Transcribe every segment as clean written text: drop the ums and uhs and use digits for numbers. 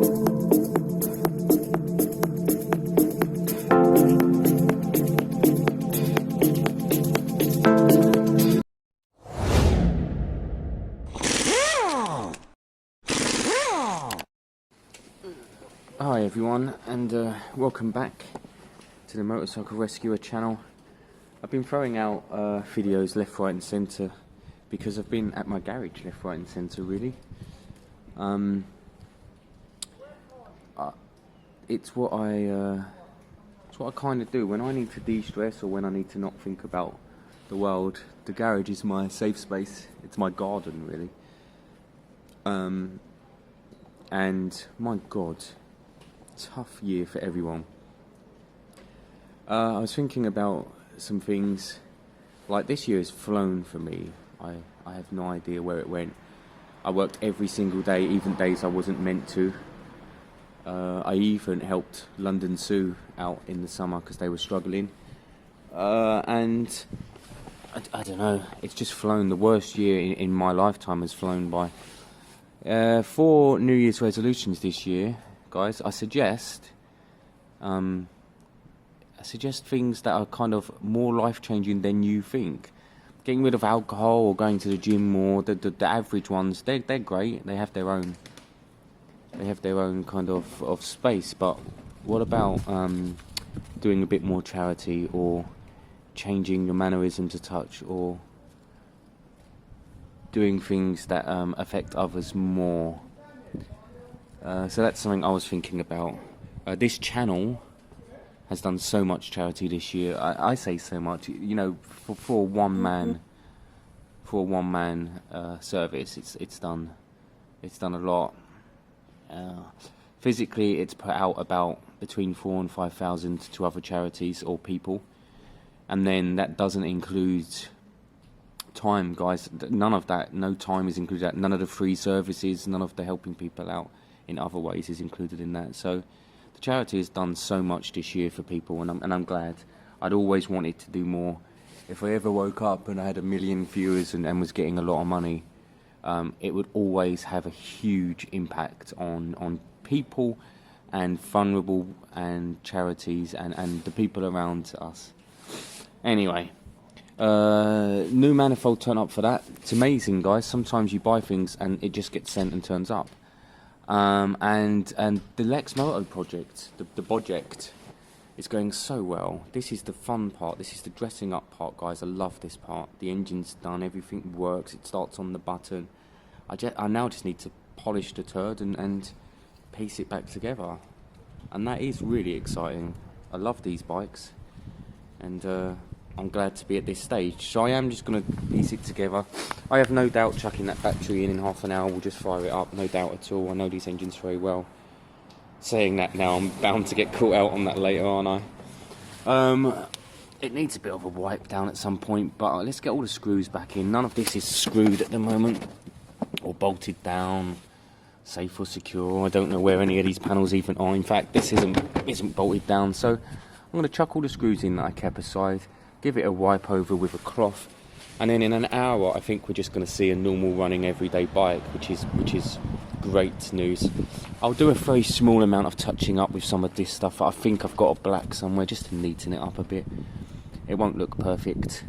Hi everyone, and welcome back to the Motorcycle Rescuer channel. I've been throwing out videos left, right and centre because I've been at my garage left, right and centre really. It's what I kind of do when I need to de-stress or when I need to not think about the world. The garage is my safe space. It's my garden really. And my God, tough year for everyone. I was thinking about some things. Like, this year has flown for me. I have no idea where it went. I worked every single day, even days I wasn't meant to. I even helped London Zoo out in the summer because they were struggling. And I don't know, it's just flown. The worst year in my lifetime has flown by. For New Year's resolutions this year, guys, I suggest things that are kind of more life-changing than you think. Getting rid of alcohol or going to the gym more. The average ones, they're great. They have their own kind of space. But what about doing a bit more charity, or changing your mannerisms a touch, or doing things that affect others more? So that's something I was thinking about. This channel has done so much charity this year. I say so much, you know, for a one man service. It's done a lot. Physically, it's put out about between 4,000 and 5,000 to other charities or people, and then that doesn't include time, guys. None of that. No time is included. None of the free services. None of the helping people out in other ways is included in that. So the charity has done so much this year for people, and I'm glad. I'd always wanted to do more. If I ever woke up and I had 1 million viewers and was getting a lot of money, it would always have a huge impact on people and vulnerable and charities and the people around us. Anyway, new manifold turn up for that. It's amazing, guys. Sometimes you buy things and it just gets sent and turns up. And the lexmoto project, the project, is going so well. This is the fun part. This is the dressing up part, guys. I love this part. The engine's done. Everything works. It starts on the button. I now just need to polish the turd and piece it back together. And that is really exciting. I love these bikes. And I'm glad to be at this stage. So I am just going to piece it together. I have no doubt chucking that battery in half an hour will just fire it up. No doubt at all. I know these engines very well. Saying that now, I'm bound to get caught out on that later, aren't I? It needs a bit of a wipe down at some point, but let's get all the screws back in. None of this is screwed at the moment, or bolted down, safe or secure. I don't know where any of these panels even are. In fact, this isn't bolted down, so I'm going to chuck all the screws in that I kept aside, give it a wipe over with a cloth, and then in an hour I think we're just going to see a normal running everyday bike, which is great news. I'll do a very small amount of touching up with some of this stuff. I think I've got a black somewhere just to neaten it up a bit. It won't look perfect.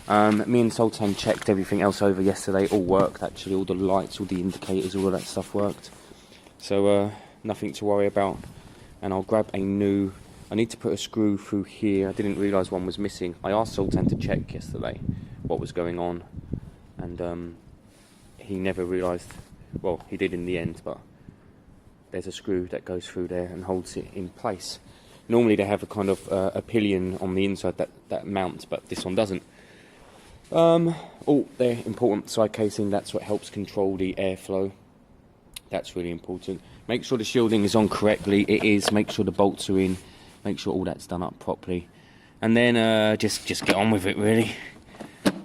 Me and Sultan checked everything else over yesterday. All worked actually. All the lights, all the indicators, all of that stuff worked. So nothing to worry about. And I'll grab a new. I need to put a screw through here. I didn't realise one was missing. I asked Sultan to check yesterday what was going on, and he never realised. Well, he did in the end, but there's a screw that goes through there and holds it in place. Normally they have a kind of a pillion on the inside that mounts, but this one doesn't. Oh, they're important side casing. That's what helps control the airflow. That's really important. Make sure the shielding is on correctly. It is. Make sure the bolts are in. Make sure all that's done up properly. And then just get on with it, really.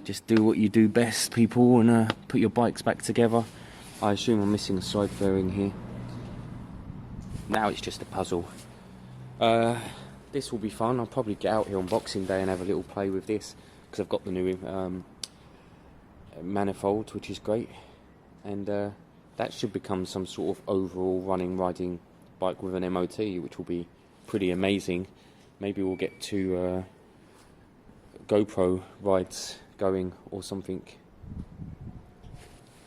Just do what you do best, people, and put your bikes back together. I assume I'm missing a side fairing here. Now it's just a puzzle. This will be fun. I'll probably get out here on Boxing Day and have a little play with this, because I've got the new manifold, which is great. And that should become some sort of overall riding bike with an MOT, which will be pretty amazing. Maybe we'll get to GoPro rides going or something.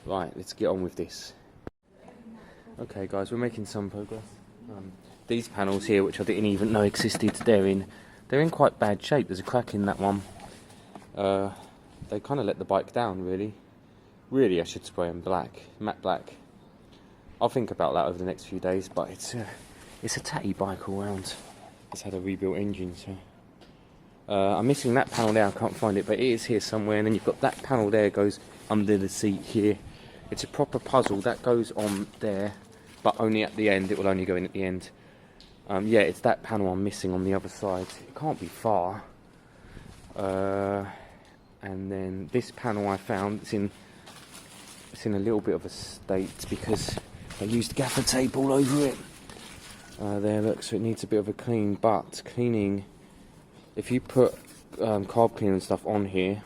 Right, let's get on with this. Okay guys, we're making some progress. These panels here, which I didn't even know existed, they're in quite bad shape. There's a crack in that one. They kind of let the bike down, really. Really, I should spray them black, matte black. I'll think about that over the next few days, but it's a tatty bike all round. It's had a rebuilt engine, so... I'm missing that panel there, I can't find it, but it is here somewhere. And then you've got that panel there, goes under the seat here. It's a proper puzzle, that goes on there, but only at the end. It will only go in at the end. Yeah, it's that panel I'm missing on the other side. It can't be far. And then this panel I found, it's in a little bit of a state because I used gaffer tape all over it. There, look, so it needs a bit of a clean, but cleaning, if you put carb cleaner and stuff on here,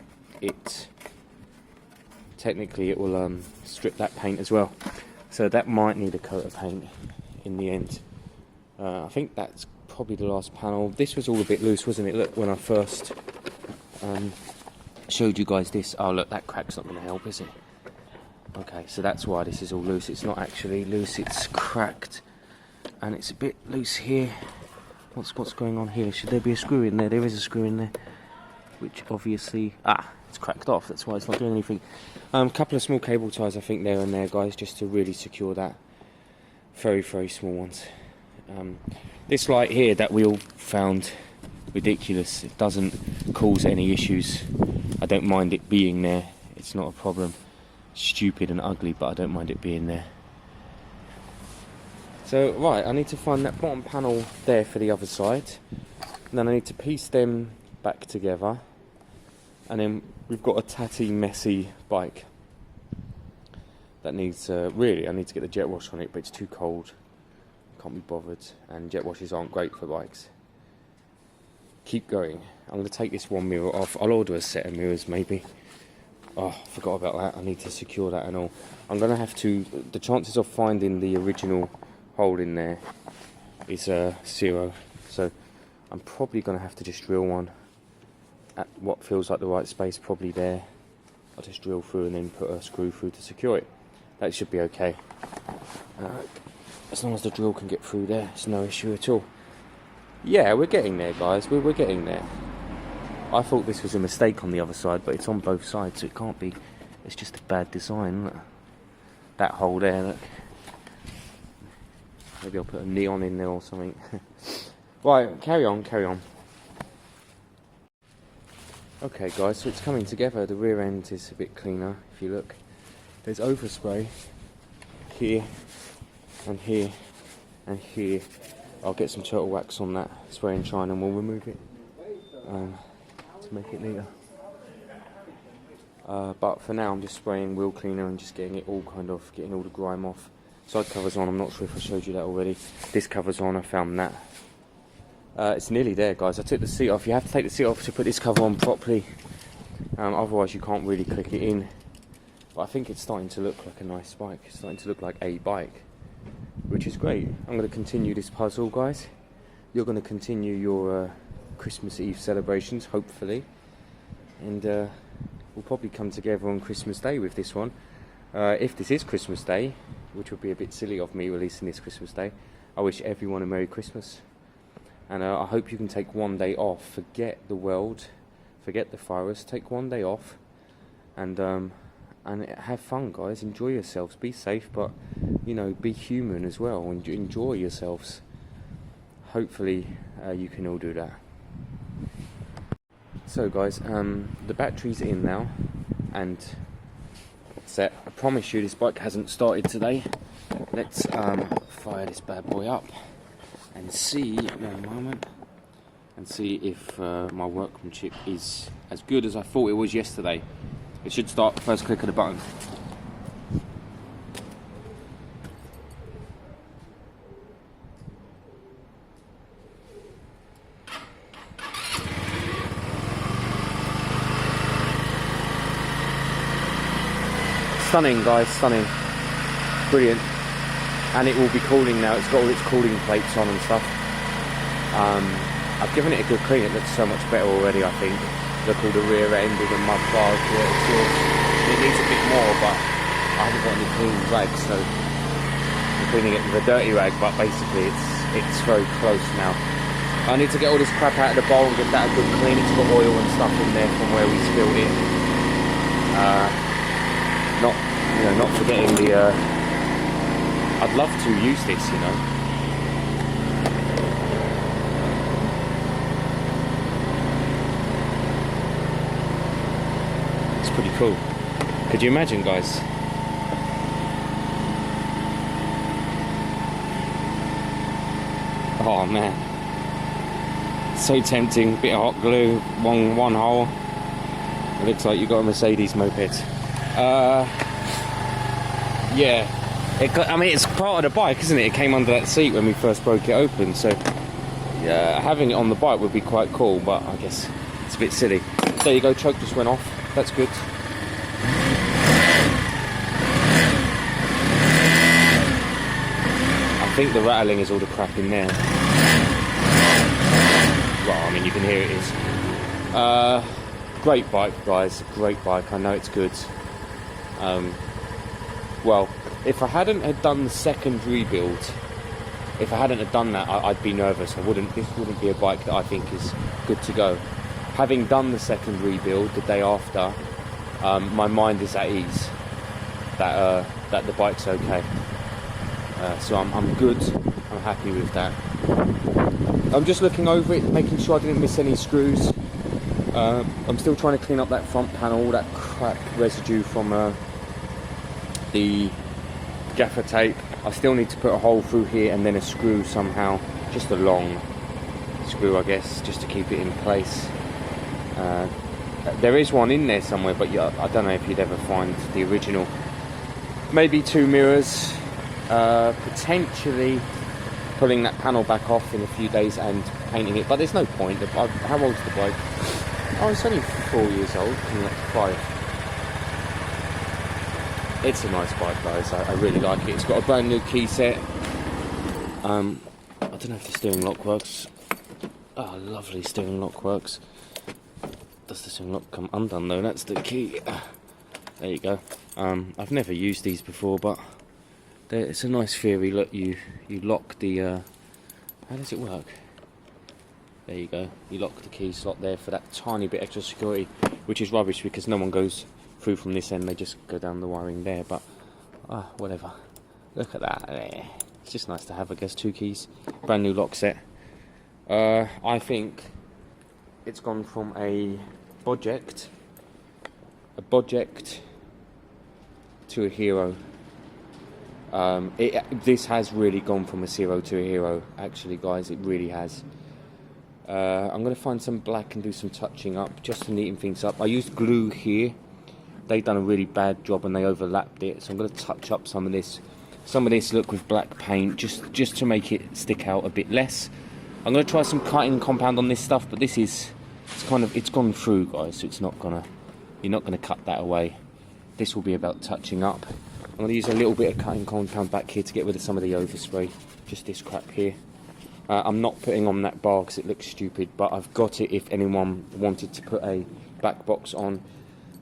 technically it will strip that paint as well. So that might need a coat of paint in the end. I think that's probably the last panel. This was all a bit loose, wasn't it? Look, when I first showed you guys this. Oh look, that crack's not going to help, is it? Okay, so that's why this is all loose. It's not actually loose, it's cracked. And it's a bit loose here. What's going on here? Should there be a screw in there? There is a screw in there, which obviously... it's cracked off, that's why it's not doing anything. Couple of small cable ties, I think, there and there, guys, just to really secure that. Very, very small ones. This light here that we all found ridiculous. It doesn't cause any issues. I don't mind it being there. It's not a problem. Stupid and ugly, but I don't mind it being there. So, right, I need to find that bottom panel there for the other side. And then I need to piece them back together. And then we've got a tatty, messy bike. That needs, really, I need to get the jet wash on it, but it's too cold. Can't be bothered. And jet washes aren't great for bikes. Keep going. I'm going to take this one mirror off. I'll order a set of mirrors, maybe. Oh, I forgot about that. I need to secure that and all. I'm going to have to... The chances of finding the original hole in there is 0. So I'm probably going to have to just drill one at what feels like the right space, probably there. I'll just drill through and then put a screw through to secure it. That should be okay. As long as the drill can get through there, it's no issue at all. Yeah, we're getting there, guys. We're getting there. I thought this was a mistake on the other side, but it's on both sides, so it can't be. It's just a bad design. Look. That hole there, look. Maybe I'll put a neon in there or something. Right, carry on. Okay, guys, so it's coming together. The rear end is a bit cleaner, if you look. There's overspray here and here and here. I'll get some turtle wax on that, spray and shine, and we'll remove it to make it neater. But for now I'm just spraying wheel cleaner and just getting all the grime off. Side covers on, I'm not sure if I showed you that already. This cover's on, I found that. It's nearly there, guys. I took the seat off. You have to take the seat off to put this cover on properly. Otherwise you can't really click it in. But I think it's starting to look like a nice bike. It's starting to look like a bike, which is great. I'm going to continue this puzzle, guys. You're going to continue your Christmas Eve celebrations, hopefully. And we'll probably come together on Christmas Day with this one. If this is Christmas Day, which would be a bit silly of me releasing this Christmas Day, I wish everyone a Merry Christmas. And I hope you can take one day off. Forget the world, forget the virus. Take one day off, and have fun, guys. Enjoy yourselves. Be safe, but you know, be human as well. And enjoy yourselves. Hopefully, you can all do that. So, guys, the battery's in now, and set. I promise you, this bike hasn't started today. Let's fire this bad boy up and see if my workmanship is as good as I thought it was yesterday. It should start first click of the button. Stunning, guys, stunning. Brilliant. and it will be cooling now. It's got all its cooling plates on and stuff. I've given it a good clean. It looks so much better already, I think. Look, all the rear end, all the mud bars. It needs a bit more, but I haven't got any clean rags, so I'm cleaning it with a dirty rag, but basically it's very close now. I need to get all this crap out of the bowl and get that a good clean. It's got oil and stuff in there from where we spilled it. Not forgetting the. I'd love to use this, you know. It's pretty cool. Could you imagine, guys? Oh man, so tempting. Bit of hot glue, one hole. It looks like you got a Mercedes moped. Yeah, I mean it's part of the bike, isn't it? It came under that seat when we first broke it open, so yeah, having it on the bike would be quite cool, but I guess it's a bit silly. There you go, choke just went off. That's good. I think the rattling is all the crap in there. Well, I mean, you can hear it is. Great bike, guys. Great bike. I know it's good. Well, if I hadn't had done the second rebuild, if I hadn't have done that, I'd be nervous. This wouldn't be a bike that I think is good to go. Having done the second rebuild the day after, my mind is at ease that the bike's okay. So I'm good. I'm happy with that. I'm just looking over it, making sure I didn't miss any screws. I'm still trying to clean up that front panel, all that crap residue from the gaffer tape. I still need to put a hole through here and then a screw somehow, just a long screw I guess, just to keep it in place. There is one in there somewhere, but yeah, I don't know if you'd ever find the original. Maybe 2 mirrors, potentially pulling that panel back off in a few days and painting it, but there's no point. How old's the bike? Oh, it's only 4 years old, coming up to 5. It's a nice bike, guys. I really like it. It's got a brand new key set. I don't know if the steering lock works. Oh, lovely steering lock works. Does the steering lock come undone though? That's the key. There you go. I've never used these before, but it's a nice theory. Look, you lock the. How does it work? There you go. You lock the key slot there for that tiny bit extra security, which is rubbish because no one goes through from this end. They just go down the wiring there. But whatever. Look at that. It's just nice to have, I guess. 2 keys, brand new lock set. I think it's gone from a project to a hero. This has really gone from a 0 to a hero, actually, guys. It really has. I'm going to find some black and do some touching up, just to neaten things up. I used glue here. They've done a really bad job and they overlapped it, so I'm going to touch up some of this look with black paint, just to make it stick out a bit less. I'm going to try some cutting compound on this stuff, but it's gone through, guys, so you're not going to cut that away. This will be about touching up. I'm going to use a little bit of cutting compound back here to get rid of some of the overspray, just this crap here. I'm not putting on that bar because it looks stupid, but I've got it if anyone wanted to put a back box on.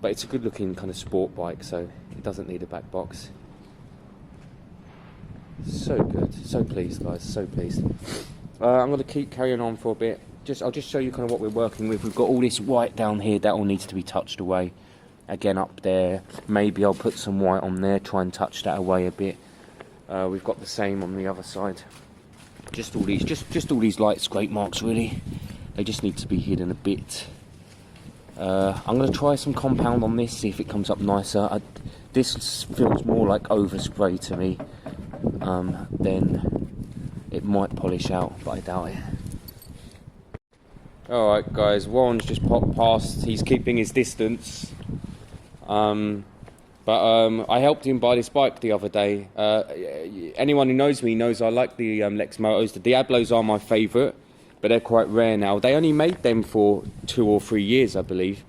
But it's a good looking kind of sport bike, so it doesn't need a back box. So good, so pleased, guys, so pleased. I'm going to keep carrying on for a bit. I'll just show you kind of what we're working with. We've got all this white down here that all needs to be touched away. Again, up there, maybe I'll put some white on there, try and touch that away a bit. We've got the same on the other side. Just all these light scrape marks, really. They just need to be hidden a bit. I'm going to try some compound on this, see if it comes up nicer. This feels more like overspray to me. Then it might polish out, but I doubt it. Alright guys, Warren's just popped past. He's keeping his distance. I helped him buy this bike the other day. Anyone who knows me knows I like the Lexmotos. The Diablos are my favourite, but they're quite rare now. They only made them for 2 or 3 years, I believe.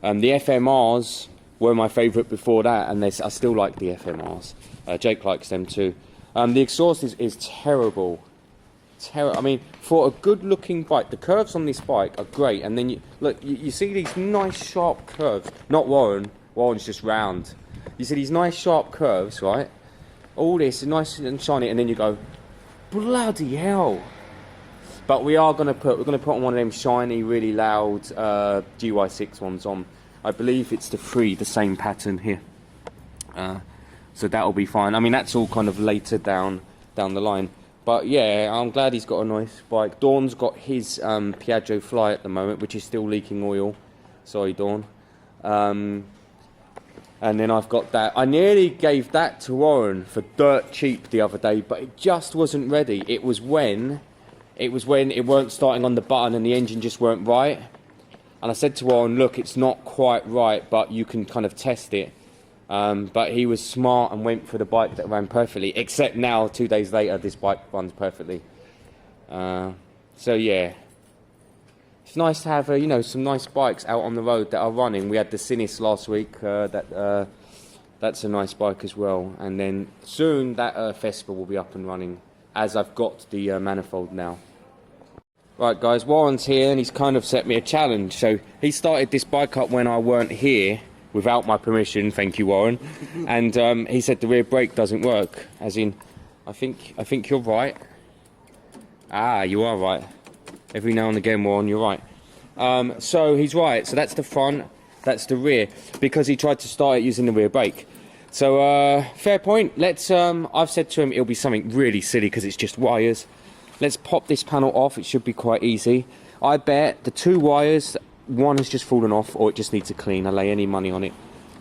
The FMRs were my favourite before that, and I still like the FMRs. Jake likes them too. The exhaust is terrible. I mean, for a good-looking bike, the curves on this bike are great. And then you see these nice sharp curves. Not Warren. Warren's just round. You see these nice sharp curves, right? All this is nice and shiny, and then you go, bloody hell. But we're gonna put on one of them shiny, really loud GY6 ones on. I believe it's the same pattern here. So that'll be fine. I mean, that's all kind of later down the line. But yeah, I'm glad he's got a nice bike. Dawn's got his Piaggio Fly at the moment, which is still leaking oil. Sorry, Dawn. And then I've got that. I nearly gave that to Warren for dirt cheap the other day, but it just wasn't ready. It was when it weren't starting on the button and the engine just weren't right. And I said to Warren, look, it's not quite right, but you can kind of test it. But he was smart and went for the bike that ran perfectly, except now, 2 days later, this bike runs perfectly. So yeah, it's nice to have, you know, some nice bikes out on the road that are running. We had the Sinis last week, that's a nice bike as well. And then soon that Vespa will be up and running, as I've got the manifold now. Right guys, Warren's here and he's kind of set me a challenge. So he started this bike up when I weren't here, without my permission, thank you, Warren. And he said the rear brake doesn't work. As in, I think you're right. Ah, you are right. Every now and again, Warren, you're right. So he's right. So that's the front, that's the rear, because he tried to start it using the rear brake. So fair point. Let's. I've said to him it'll be something really silly because it's just wires. Let's pop this panel off. It should be quite easy. I bet the 2 wires, one has just fallen off or it just needs a clean. I lay any money on it.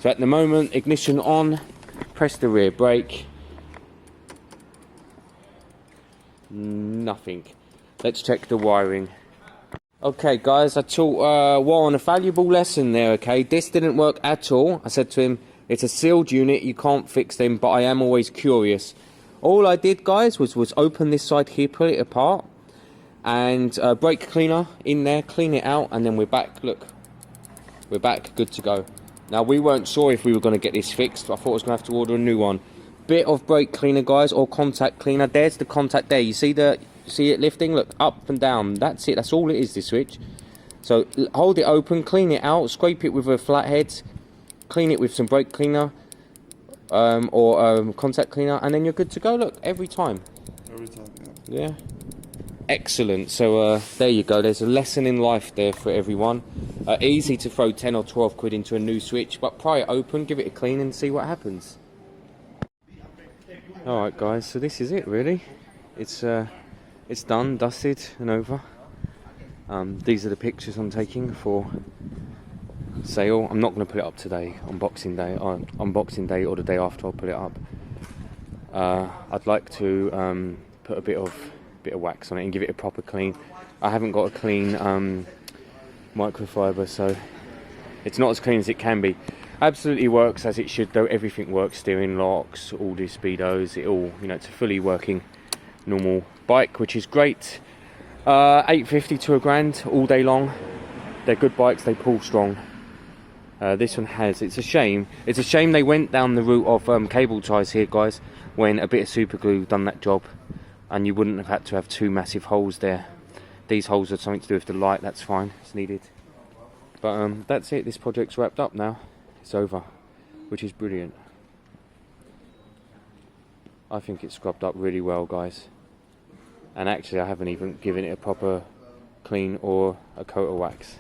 So at the moment, ignition on, press the rear brake. Nothing. Let's check the wiring. Okay guys, I taught Warren a valuable lesson there, okay? This didn't work at all. I said to him, it's a sealed unit, you can't fix them, but I am always curious. All I did, guys, was open this side here, pull it apart, and brake cleaner in there, clean it out, and then we're back. Look, we're back, good to go. Now, we weren't sure if we were going to get this fixed. I thought I was going to have to order a new one. Bit of brake cleaner, guys, or contact cleaner. There's the contact there. You see it lifting? Look, up and down. That's it. That's all it is, this switch. So hold it open, clean it out, scrape it with a flathead, clean it with some brake cleaner or contact cleaner, and then you're good to go. Look, every time. Every time, yeah. Yeah. Excellent. So there you go. There's a lesson in life there for everyone. Easy to throw 10 or 12 quid into a new switch, but pry it open, give it a clean, and see what happens. All right, guys. So this is it, really. It's done, dusted, and over. These are the pictures I'm taking for sale. I'm not going to put it up today, unboxing day or the day after. I'll put it up. I'd like to put a bit of wax on it and give it a proper clean. I haven't got a clean microfiber, so it's not as clean as it can be. Absolutely works as it should, though. Everything works: steering, locks, all the speedos. It all, you know, it's a fully working normal bike, which is great. 850 to £1,000 all day long. They're good bikes, they pull strong. This one has. It's a shame they went down the route of cable ties here, guys, when a bit of super glue done that job, and you wouldn't have had to have 2 massive holes there. These holes are something to do with the light. That's fine, it's needed. But that's it. This project's wrapped up now. It's over, which is brilliant. I think it's scrubbed up really well, guys. And actually, I haven't even given it a proper clean or a coat of wax.